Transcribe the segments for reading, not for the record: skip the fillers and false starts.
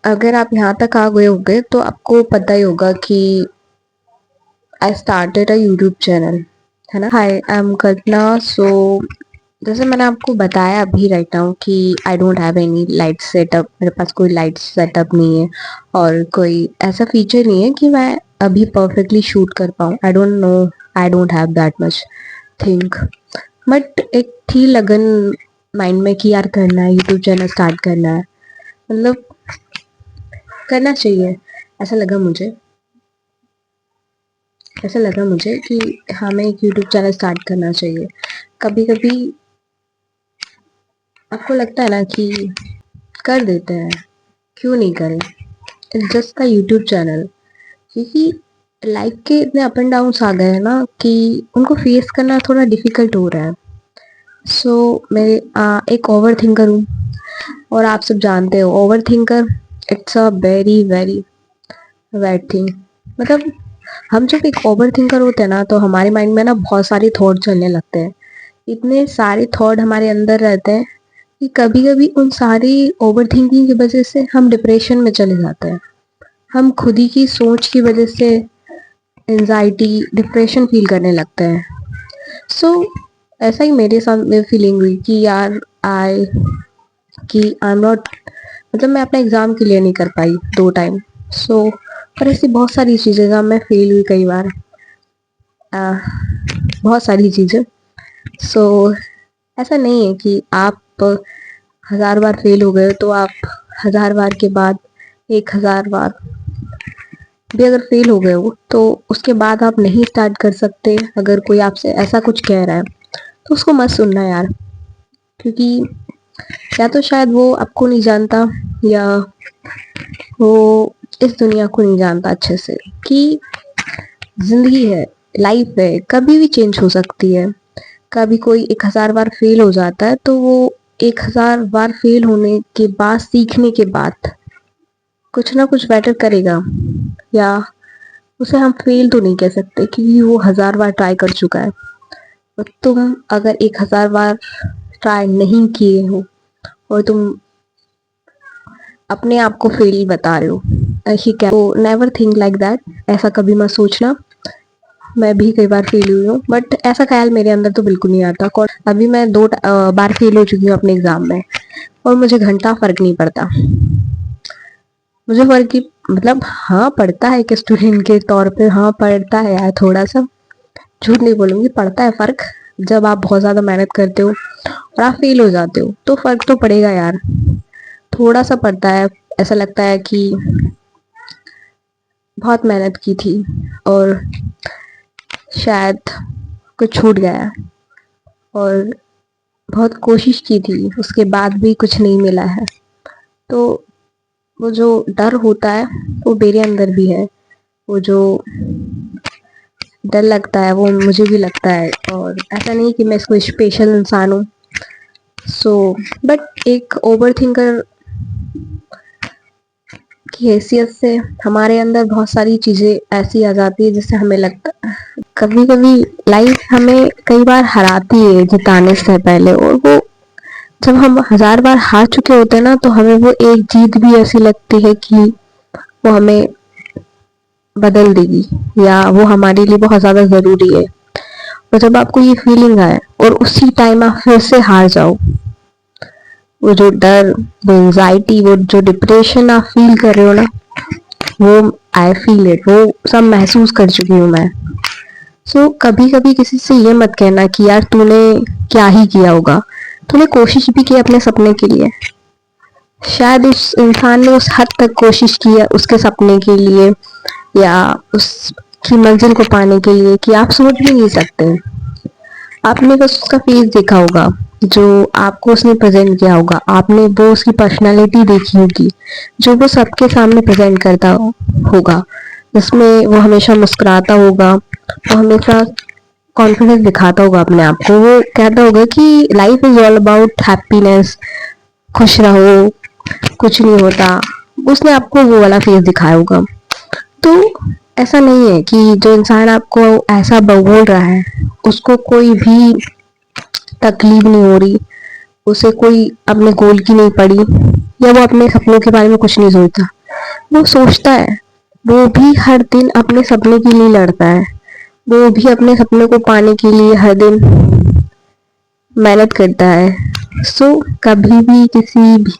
अगर आप यहाँ तक आ गए होंगे तो आपको पता ही होगा कि I started a YouTube channel, है ना। हाय, आई एम कल्पना। सो जैसे मैंने आपको बताया अभी राइट नाउ कि आई don't have any light setup, मेरे पास कोई लाइट सेटअप नहीं है और कोई ऐसा फीचर नहीं है कि मैं अभी परफेक्टली शूट कर पाऊँ। आई don't no, I don't have that much think, but एक थी लगन माइंड में कि यार करना है, यूट्यूब चैनल स्टार्ट करना है, मतलब करना चाहिए। ऐसा लगा मुझे ऐसा लगा मुझे कि हमें एक यूट्यूब चैनल स्टार्ट करना चाहिए। कभी कभी आपको लगता है ना कि कर देते हैं, क्यों नहीं करें। इट्स जस्ट का यूट्यूब चैनल, क्योंकि लाइफ के इतने अप एंड डाउन्स आ गए हैं ना कि उनको फेस करना थोड़ा डिफिकल्ट हो रहा है। सो मैं एक ओवर थिंकर हूँ और आप सब जानते हो over thinker it's a very very bad thing. मतलब हम जब एक ओवर थिंकर होते हैं ना तो हमारे माइंड में ना बहुत सारे थॉट चलने लगते हैं। इतने सारे थॉट हमारे अंदर रहते हैं कि कभी कभी उन सारी ओवर थिंकिंग की वजह से हम डिप्रेशन में चले जाते हैं। हम खुद ही की सोच की वजह से एंजाइटी डिप्रेशन फील करने लगते हैं। सो ऐसा ही मेरे साथ में फीलिंग हुई कि यार आई एम नॉट, मतलब मैं अपना एग्जाम क्लियर नहीं कर पाई 2 टाइम। सो और ऐसी बहुत सारी चीज़ें जहाँ मैं फेल हुई कई बार, बहुत सारी चीज़ें। सो ऐसा नहीं है कि आप 1000 बार फेल हो गए तो आप 1000 बार के बाद 1000 बार भी अगर फेल हो गए हो तो उसके बाद आप नहीं स्टार्ट कर सकते। अगर कोई आपसे ऐसा कुछ कह रहा है तो उसको मत सुनना यार, क्योंकि या तो शायद वो आपको नहीं जानता या वो इस दुनिया को नहीं जानता अच्छे से कि जिंदगी है, लाइफ है, कभी भी चेंज हो सकती है। कभी कोई 1000 बार फेल हो जाता है तो वो 1000 बार फेल होने के बाद सीखने के बाद कुछ ना कुछ बेटर करेगा। या उसे हम फेल तो नहीं कह सकते क्योंकि वो 1000 बार ट्राई कर चुका है। और तुम अगर 1000 बार ट्राई नहीं किए हो और तुम अपने आप को फेल बता रहे हो, ऐसी क्या, तो नेवर थिंक लाइक दैट। ऐसा कभी मत सोचना। मैं भी कई बार फेल हुई हूँ बट ऐसा ख्याल मेरे अंदर तो बिल्कुल नहीं आता। अभी मैं 2 बार फेल हो चुकी हूँ अपने एग्जाम में और मुझे घंटा फर्क नहीं पड़ता। मुझे फर्क ही, मतलब हाँ पड़ता है, कि स्टूडेंट के तौर पे हाँ पड़ता है यार, थोड़ा सा झूठ नहीं बोलूंगी, पड़ता है फर्क। जब आप बहुत ज्यादा मेहनत करते हो और आप फेल हो जाते हो तो फर्क तो पड़ेगा यार, थोड़ा सा पड़ता है। ऐसा लगता है कि बहुत मेहनत की थी और शायद कुछ छूट गया, और बहुत कोशिश की थी उसके बाद भी कुछ नहीं मिला है। तो वो जो डर होता है वो मेरे अंदर भी है। वो जो डर लगता है वो मुझे भी लगता है, और ऐसा नहीं कि मैं इसको स्पेशल इंसान हूँ। सो बट एक ओवर थिंकर की हैसियत से हमारे अंदर बहुत सारी चीज़ें ऐसी आ जाती है जिससे हमें लगता है कभी कभी लाइफ हमें कई बार हराती है जिताने से पहले, और वो जब हम 1000 बार हार चुके होते हैं ना तो हमें वो एक जीत भी ऐसी लगती है कि वो हमें बदल देगी या वो हमारे लिए बहुत ज़्यादा ज़रूरी है। और जब आपको ये फीलिंग आए और उसी टाइम आप फिर से हार जाओ, वो जो डर, वो एंजाइटी, वो जो डिप्रेशन आप फील कर रहे हो ना, वो आई फील इट, वो सब महसूस कर चुकी हूँ मैं। सो कभी कभी किसी से ये मत कहना कि यार तूने क्या ही किया होगा, तूने कोशिश भी की अपने सपने के लिए। शायद उस इंसान ने उस हद तक कोशिश की है उसके सपने के लिए या उसकी मंजिल को पाने के लिए कि आप सोच भी नहीं सकते। आपने बस उसका फेस देखा होगा, जो आपको उसने प्रेजेंट किया होगा, आपने वो उसकी पर्सनालिटी देखी होगी जो वो सबके सामने प्रेजेंट करता होगा, जिसमें वो हमेशा मुस्कुराता होगा, वो हमेशा कॉन्फिडेंस दिखाता होगा अपने आप को, वो कहता होगा कि life is all about happiness, खुश रहो, कुछ नहीं होता। उसने आपको वो वाला फेस दिखाया होगा। तो ऐसा नहीं है कि जो इंसान आपको ऐसा बोल रहा है उसको कोई भी तकलीफ नहीं हो रही, उसे कोई अपने गोल की नहीं पड़ी, या वो अपने सपनों के बारे में कुछ नहीं सोचता। वो सोचता है, वो भी हर दिन अपने सपने के लिए लड़ता है, वो भी अपने सपने को पाने के लिए हर दिन मेहनत करता है। सो कभी भी किसी भी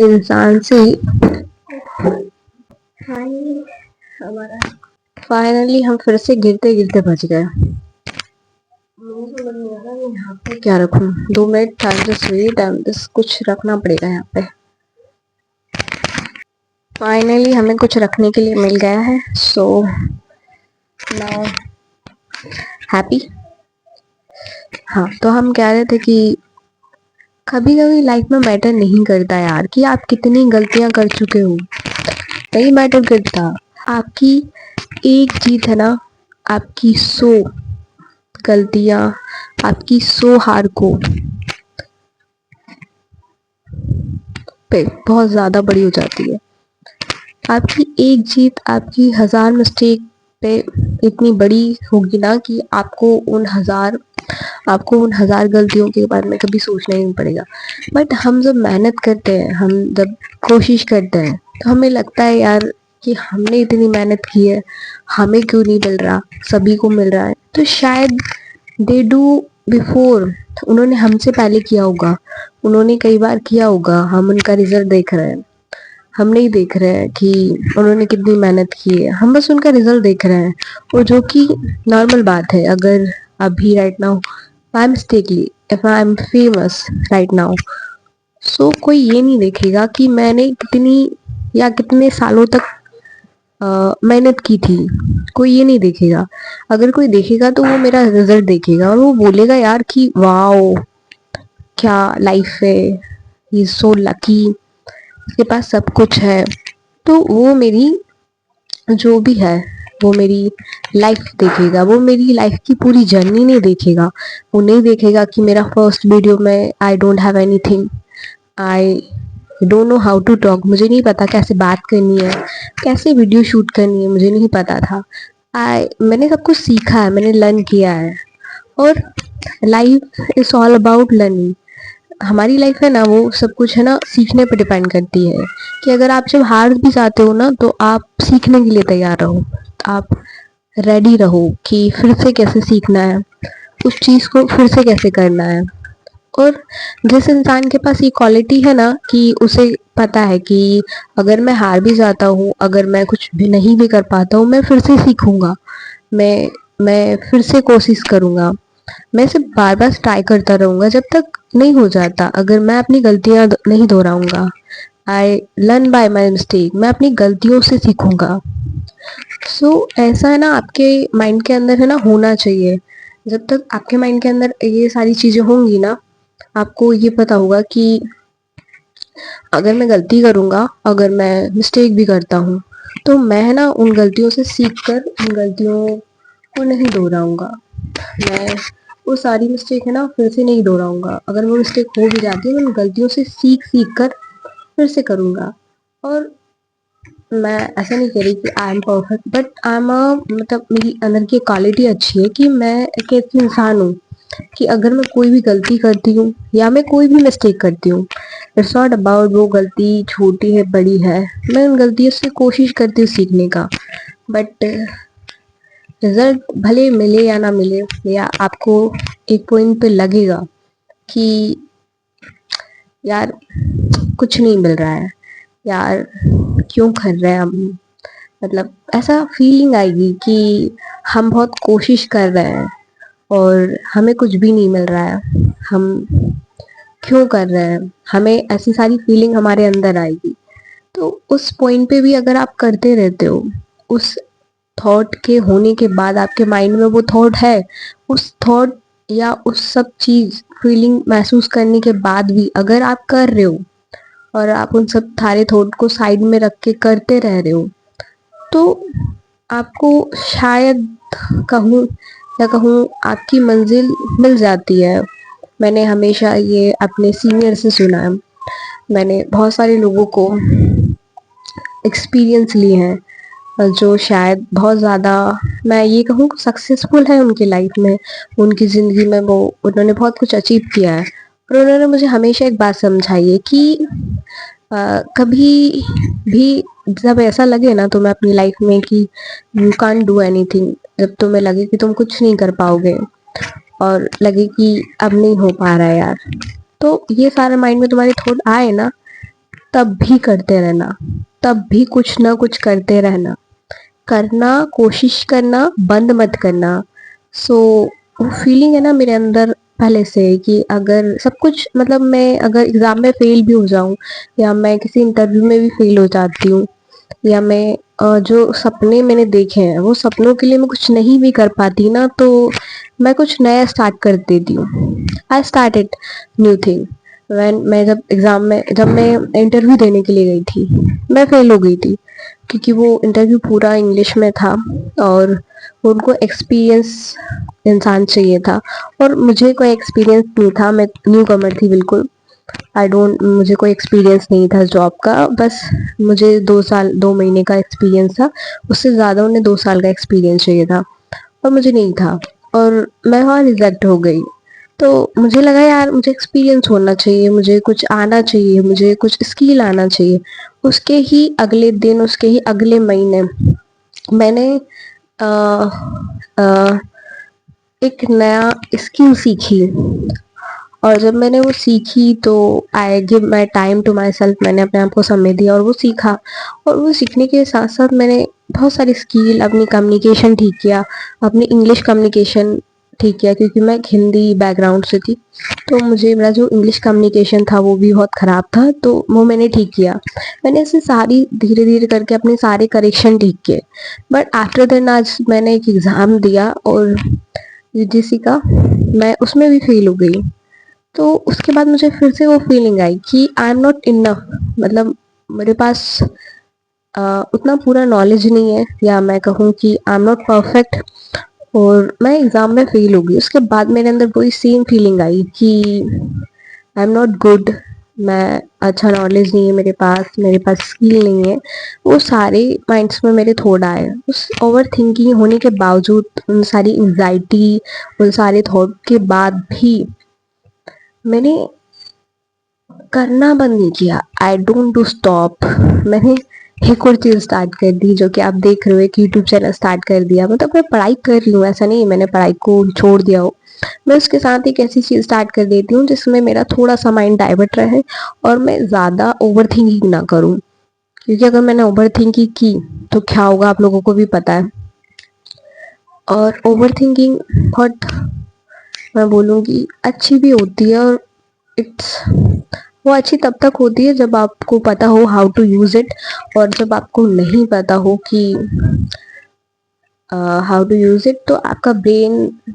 इंसान से फाइनली हम फिर से गिरते गिरते बच गए। मुझे समझ नहीं आ रहा मैं यहाँ पे क्या रखूं। 2 मिनट टाइम जस्ट वेट, कुछ रखना पड़ेगा यहाँ पे। फाइनली हमें कुछ रखने के लिए मिल गया है। So now happy. हाँ, तो हम कह रहे थे कि कभी कभी लाइफ में मैटर नहीं करता यार कि आप कितनी गलतियां कर चुके हो, नहीं मैटर करता। आपकी एक जीत है ना, आपकी 100 गलतियां, आपकी 100 हार को पे बहुत ज्यादा बड़ी हो जाती है। आपकी एक जीत आपकी 1000 मिस्टेक पे इतनी बड़ी होगी ना कि आपको उन 1000 गलतियों के बारे में कभी सोचना ही नहीं पड़ेगा। बट हम जब मेहनत करते हैं, हम जब कोशिश करते हैं, तो हमें लगता है यार कि हमने इतनी मेहनत की है, हमें क्यों नहीं मिल रहा, सभी को मिल रहा है। तो शायद दे डू बिफोर, उन्होंने हमसे पहले किया होगा, उन्होंने कई बार किया होगा, हम उनका रिजल्ट देख रहे हैं। हम नहीं देख रहे हैं कि उन्होंने कितनी मेहनत की है, हम बस उनका रिजल्ट देख रहे हैं। और जो कि नॉर्मल बात है। अगर अभी right now by mistakenly if I am famous right now, so कोई ये नहीं देखेगा कि मैंने कितनी या कितने सालों तक मेहनत की थी। कोई ये नहीं देखेगा। अगर कोई देखेगा तो वो मेरा रिजल्ट देखेगा और वो बोलेगा यार कि वाओ क्या लाइफ है, ही इज सो लकी, उसके पास सब कुछ है। तो वो मेरी जो भी है वो मेरी लाइफ देखेगा, वो मेरी लाइफ की पूरी जर्नी नहीं देखेगा। वो नहीं देखेगा कि मेरा फर्स्ट वीडियो में I don't have anything, I don't know how to talk, मुझे नहीं पता कैसे बात करनी है, कैसे वीडियो शूट करनी है, मुझे नहीं पता था। मैंने सब कुछ सीखा है, मैंने लर्न किया है। और life is all about learning. हमारी लाइफ है ना, वो सब कुछ है ना सीखने पे डिपेंड करती है। कि अगर आप जब हार भी जाते हो ना, तो आप सीखने के लिए तैयार रहो, आप रेडी रहो कि फिर से कैसे सीखना है, उस चीज को फिर से कैसे करना है। और जिस इंसान के पास ये क्वालिटी है ना कि उसे पता है कि अगर मैं हार भी जाता हूँ, अगर मैं कुछ भी नहीं भी कर पाता हूँ, मैं फिर से सीखूंगा, मैं फिर से कोशिश करूंगा, मैं सिर्फ बार बार ट्राई करता रहूंगा जब तक नहीं हो जाता। अगर मैं अपनी गलतियां नहीं दोहराऊंगा, I learn by my mistake, मैं अपनी गलतियों से सीखूंगा। ऐसा है ना, आपके माइंड के अंदर है ना होना चाहिए। जब तक आपके माइंड के अंदर ये सारी चीजें होंगी ना, आपको ये पता होगा कि अगर मैं गलती करूंगा, अगर मैं मिस्टेक भी करता हूँ, तो मैं है ना उन गलतियों से सीख कर उन गलतियों को नहीं दोहराऊंगा। मैं वो सारी मिस्टेक है ना फिर से नहीं दोहराऊंगा। अगर वो मिस्टेक हो भी जाती है, मैं उन गलतियों से सीख सीख कर फिर से करूंगा। और मैं ऐसा नहीं कह रही कि I am perfect, but I am मतलब मेरी अंदर की क्वालिटी अच्छी है कि मैं एक ऐसी इंसान हूँ कि अगर मैं कोई भी गलती करती हूँ या मैं कोई भी मिस्टेक करती हूँ, इट्स नॉट अबाउट वो गलती छोटी है बड़ी है, मैं उन गलतियों से कोशिश करती हूँ सीखने का। बट रिजल्ट भले मिले या ना मिले, या आपको एक पॉइंट पे लगेगा कि यार कुछ नहीं मिल रहा है, यार क्यों कर रहे हैं हम, मतलब ऐसा फीलिंग आएगी कि हम बहुत कोशिश कर रहे हैं और हमें कुछ भी नहीं मिल रहा है, हम क्यों कर रहे हैं, हमें ऐसी सारी फीलिंग हमारे अंदर आएगी। तो उस पॉइंट पे भी अगर आप करते रहते हो, उस थॉट के होने के बाद आपके माइंड में वो थॉट है, उस थॉट या उस सब चीज फीलिंग महसूस करने के बाद भी अगर आप कर रहे हो और आप उन सब सारे थॉट को साइड में रख के करते रह रहे हो, तो आपको शायद कहूँ या कहूँ आपकी मंजिल मिल जाती है। मैंने हमेशा ये अपने सीनियर से सुना है, मैंने बहुत सारे लोगों को एक्सपीरियंस लिए हैं जो शायद बहुत ज़्यादा, मैं ये कहूँ सक्सेसफुल है उनकी लाइफ में, उनकी ज़िंदगी में, वो उन्होंने बहुत कुछ अचीव किया है। और उन्होंने मुझे हमेशा एक बात समझाई है कि कभी भी जब ऐसा लगे ना तुम्हें अपनी लाइफ में कि यू कांट डू एनीथिंग, जब तुम्हें लगे कि तुम कुछ नहीं कर पाओगे और लगे कि अब नहीं हो पा रहा है यार, तो ये सारे माइंड में तुम्हारे थॉट आए ना, तब भी करते रहना, तब भी कुछ ना कुछ करते रहना, करना, कोशिश करना, बंद मत करना। सो वो फीलिंग है ना मेरे अंदर पहले से कि अगर सब कुछ मतलब मैं अगर एग्जाम में फेल भी हो जाऊं या मैं किसी इंटरव्यू में भी फेल हो जाती हूँ या मैं जो सपने मैंने देखे हैं वो सपनों के लिए मैं कुछ नहीं भी कर पाती ना, तो मैं कुछ नया स्टार्ट कर देती हूँ। I started new thing when मैं जब मैं इंटरव्यू देने के लिए गई थी, मैं फेल हो गई थी क्योंकि वो इंटरव्यू पूरा इंग्लिश में था और उनको एक्सपीरियंस इंसान चाहिए था और मुझे कोई एक्सपीरियंस नहीं था, मैं न्यू कमर थी बिल्कुल। मुझे कोई एक्सपीरियंस नहीं था जॉब का, बस मुझे 2 साल 2 महीने का एक्सपीरियंस था, उससे ज़्यादा उन्हें 2 साल का एक्सपीरियंस चाहिए था और मुझे नहीं था और मैं वहाँ रिजेक्ट हो गई। तो मुझे लगा यार मुझे एक्सपीरियंस होना चाहिए, मुझे कुछ आना चाहिए, मुझे कुछ स्किल आना चाहिए। उसके ही अगले दिन, उसके ही अगले महीने मैंने अ, अ, एक नया स्किल सीखी और जब मैंने वो सीखी तो I give my time to myself, मैंने अपने आप को समय दिया और वो सीखा। और वो सीखने के साथ साथ मैंने बहुत सारी स्किल, अपनी कम्युनिकेशन ठीक किया, अपनी इंग्लिश कम्युनिकेशन ठीक किया क्योंकि मैं एक हिंदी बैकग्राउंड से थी, तो मुझे मेरा जो इंग्लिश कम्युनिकेशन था वो भी बहुत ख़राब था, तो वो मैंने ठीक किया। मैंने ऐसे सारी धीरे धीरे करके अपने सारे करेक्शन ठीक किए। बट आफ्टर देन आज मैंने एक एग्ज़ाम दिया और यूजीसी का, मैं उसमें भी फेल हो गई। तो उसके बाद मुझे फिर से वो फीलिंग आई कि आई एम नॉट इनफ, मतलब मेरे पास उतना पूरा नॉलेज नहीं है, या मैं कहूँ कि आई एम नॉट परफेक्ट, और मैं एग्ज़ाम में फेल हो गई। उसके बाद मेरे अंदर वही सेम फीलिंग आई कि आई एम नॉट गुड, मैं अच्छा नॉलेज नहीं है मेरे पास स्किल नहीं है। वो सारे माइंड्स में मेरे थॉट आए, उस ओवर थिंकिंग होने के बावजूद, उन सारी एंग्जाइटी, उन सारे थॉट के बाद भी मैंने करना बंद नहीं किया। I don't do stop. मैंने एक और चीज़ स्टार्ट कर दी जो कि आप देख रहे हो, एक यूट्यूब चैनल स्टार्ट कर दिया। मतलब मैं पढ़ाई कर रही हूँ, ऐसा नहीं है मैंने पढ़ाई को छोड़ दिया हो। मैं उसके साथ एक ऐसी चीज़ स्टार्ट कर देती हूँ जिसमें मेरा थोड़ा सा माइंड डाइवर्ट रहे और मैं ज़्यादा ओवर थिंकिंग ना करूँ, क्योंकि अगर मैंने ओवर थिंकिंग की तो क्या होगा आप लोगों को भी पता है। और ओवर थिंकिंग बहुत, मैं बोलूँगी, अच्छी भी होती है और इट्स वो अच्छी तब तक होती है जब आपको पता हो हाउ टू यूज़ इट, और जब आपको नहीं पता हो कि हाउ टू यूज़ इट तो आपका ब्रेन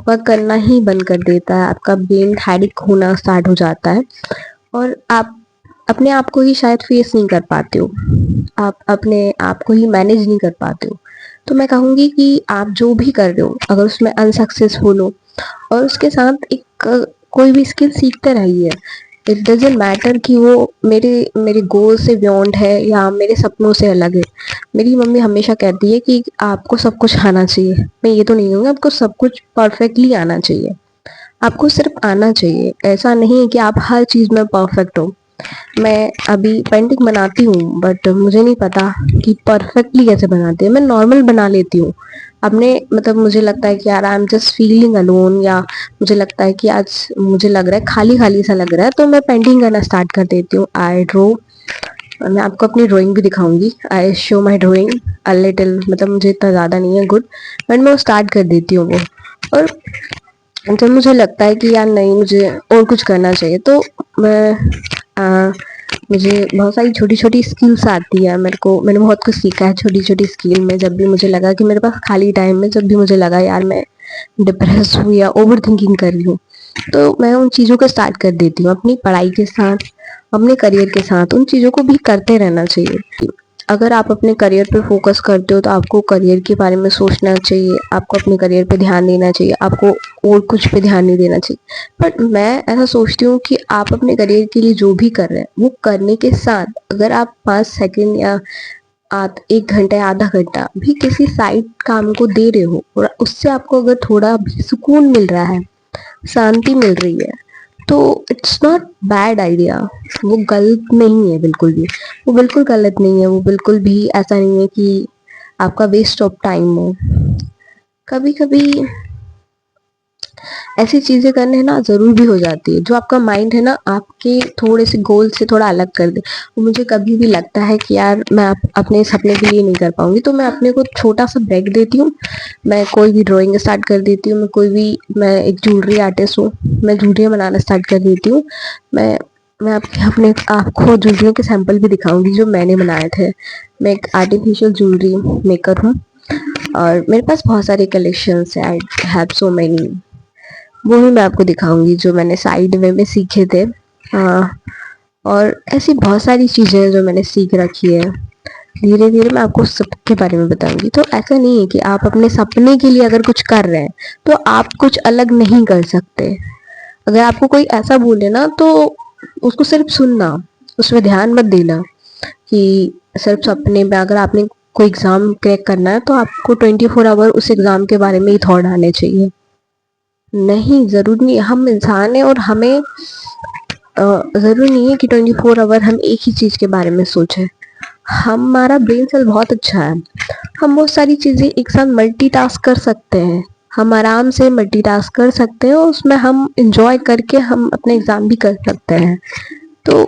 वर्क करना ही बंद कर देता है, आपका ब्रेन हैडिक होना स्टार्ट हो जाता है और आप अपने आप को ही शायद फेस नहीं कर पाते हो, आप अपने आप को ही मैनेज नहीं कर पाते हो। तो मैं कहूँगी कि आप जो भी कर रहे हो अगर उसमें अनसक्सेसफुल हो और उसके साथ एक कोई भी स्किल सीखते रहिए। इट डजेंट मैटर कि वो मेरे मेरे गोल से बियॉन्ड है या मेरे सपनों से अलग है। मेरी मम्मी हमेशा कहती है कि आपको सब कुछ आना चाहिए। मैं ये तो नहीं कहूँगी आपको सब कुछ परफेक्टली आना चाहिए, आपको सिर्फ आना चाहिए। ऐसा नहीं है कि आप हर चीज़ में परफेक्ट हो। मैं अभी पेंटिंग बनाती हूँ बट मुझे नहीं पता कि परफेक्टली कैसे बनाती है। मैं नॉर्मल बना लेती हूँ अपने, मतलब मुझे लगता है कि यार I am just feeling alone, या मुझे लगता है कि आज मुझे लग रहा है खाली खाली सा लग रहा है, तो मैं पेंटिंग करना स्टार्ट कर देती हूँ। आई ड्रो, और मैं आपको अपनी ड्राइंग भी दिखाऊंगी। I show my drawing a little, मतलब मुझे इतना ज़्यादा नहीं है गुड, बट मैं वो स्टार्ट कर देती हूँ वो। और जब मुझे लगता है कि यार नहीं मुझे और कुछ करना चाहिए, तो मैं मुझे बहुत सारी छोटी छोटी स्किल्स आती है। मैंने बहुत कुछ सीखा है छोटी छोटी स्किल में। जब भी मुझे लगा कि मेरे पास खाली टाइम में, जब भी मुझे लगा यार मैं डिप्रेस हूँ या ओवर थिंकिंग कर रही हूँ, तो मैं उन चीज़ों को स्टार्ट कर देती हूँ। अपनी पढ़ाई के साथ, अपने करियर के साथ उन चीज़ों को भी करते रहना चाहिए। अगर आप अपने करियर पे फोकस करते हो तो आपको करियर के बारे में सोचना चाहिए, आपको अपने करियर पे ध्यान देना चाहिए, आपको और कुछ पे ध्यान नहीं देना चाहिए। बट मैं ऐसा सोचती हूँ कि आप अपने करियर के लिए जो भी कर रहे हैं वो करने के साथ अगर आप 5 सेकंड या 1 घंटा या आधा घंटा भी किसी साइड काम को दे रहे हो और उससे आपको अगर थोड़ा भी सुकून मिल रहा है, शांति मिल रही है, तो इट्स नॉट बैड आइडिया, वो गलत नहीं है बिल्कुल भी, वो बिल्कुल गलत नहीं है, वो बिल्कुल भी ऐसा नहीं है कि आपका वेस्ट ऑफ टाइम हो। कभी कभी ऐसी चीजें करने ना जरूर भी हो जाती है, जो आपका माइंड है ना आपके थोड़े से गोल से थोड़ा अलग कर दे। मुझे कभी भी लगता है कि यार मैं अपने सपने के लिए नहीं कर पाऊंगी, तो मैं अपने को छोटा सा ब्रेक देती हूँ। मैं कोई भी ड्राइंग स्टार्ट कर देती हूँ, मैं एक ज्वेलरी आर्टिस्ट हूँ, मैं ज्वेलरियाँ बनाना स्टार्ट कर देती हूँ। मैं मैं अपने आपको ज्वेलरियों के सैंपल भी दिखाऊंगी जो मैंने बनाए थे। मैं एक आर्टिफिशियल ज्वेलरी मेकर हूँ, और मेरे पास बहुत सारे कलेक्शंस है। आई हैव सो मेनी, वो भी मैं आपको दिखाऊंगी जो मैंने साइड में सीखे थे। और ऐसी बहुत सारी चीज़ें हैं जो मैंने सीख रखी है। धीरे धीरे मैं आपको सबके बारे में बताऊंगी। तो ऐसा नहीं है कि आप अपने सपने के लिए अगर कुछ कर रहे हैं तो आप कुछ अलग नहीं कर सकते। अगर आपको कोई ऐसा बोले ना तो उसको सिर्फ सुनना, उसमें ध्यान मत देना कि सिर्फ सपने में। अगर आपने कोई एग्ज़ाम क्रैक करना है तो आपको 24 आवर उस एग्ज़ाम के बारे में ही थॉट आने चाहिए। नहीं, ज़रूरी नहीं, हम इंसान हैं और हमें ज़रूरी नहीं है कि 24 आवर हम एक ही चीज़ के बारे में सोचें। हमारा ब्रेन सेल बहुत अच्छा है, हम बहुत सारी चीज़ें एक साथ मल्टीटास्क कर सकते हैं। हम आराम से मल्टीटास्क कर सकते हैं और उसमें हम इंजॉय करके हम अपने एग्ज़ाम भी कर सकते हैं। तो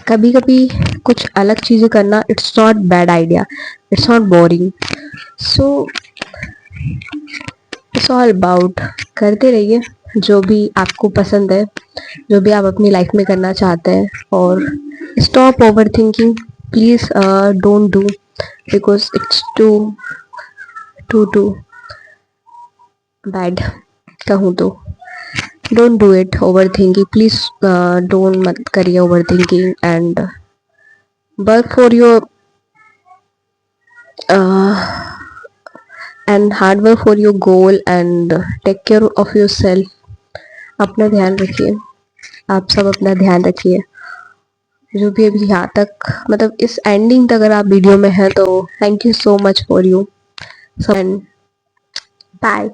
कभी कभी कुछ अलग चीज़ें करना it's not bad idea, it's not boring. So it's all about करते रहिए जो भी आपको पसंद है, जो भी आप अपनी लाइफ में करना चाहते हैं। और stop overthinking, please don't do, because it's too too too bad कहूँ तो। Don't do it overthinking, please don't मत करिए overthinking, and work for your and hard work for your goal, and take care of yourself. अपना ध्यान रखिए, आप सब अपना ध्यान रखिए। जो भी अभी यहाँ तक मतलब इस एंडिंग तक अगर आप वीडियो में हैं तो thank you so much for you, and bye.